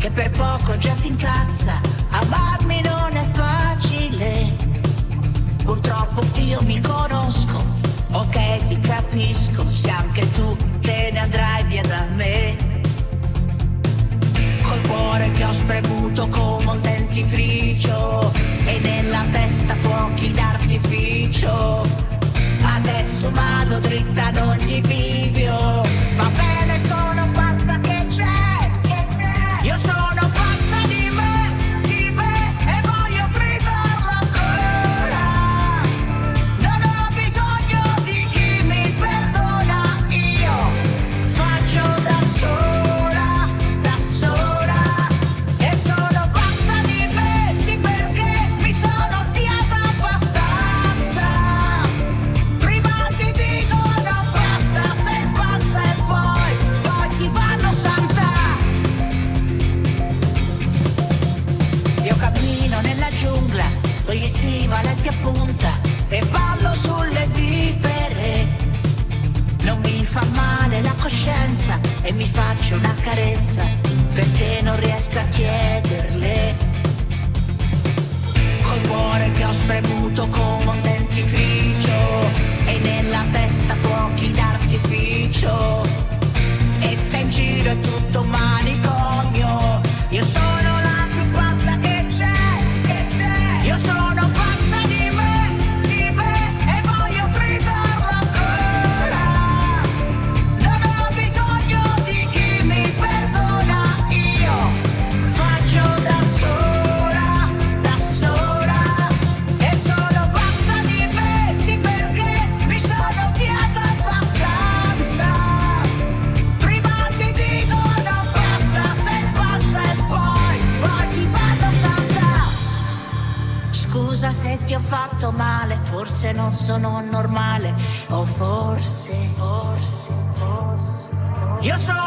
che per poco già si incazza. Amarmi non è facile, purtroppo io mi conosco. Ok, ti capisco, se anche tu te ne andrai via da me. Col cuore che ho spremuto come un dentifricio e nella testa fuochi d'artificio. Adesso vado dritta ad ogni bivio. Va bene, sono pazza che c'è. Io sono pazza di me e voglio gridarlo ancora. Non ho bisogno di chi mi perdona. Io faccio da sola e sono pazza di me, sì, perché mi sono odiata abbastanza. Prima ti dicono basta, sei pazza e poi ti fanno santa. Io cammino nella giungla con gli stivaletti a punta e ballo sulle vipere. Non mi fa male la coscienza e mi faccio una carezza perché non riesco a chiederle. Col cuore che ho spremuto come un dentifricio e nella testa fuochi d'artificio. E se in giro è tutto un manicomio, io sono la più pazza che c'è. Io sono pazza di me e voglio gridarlo ancora. Non ho bisogno di chi mi perdona. Io faccio da sola e sono pazza di me, sì, perché mi sono odiata abbastanza. Prima ti dicono basta, sei pazza e poi ti fanno santa. Scusa se ti ho fatto male, forse non sono normale, o forse io sono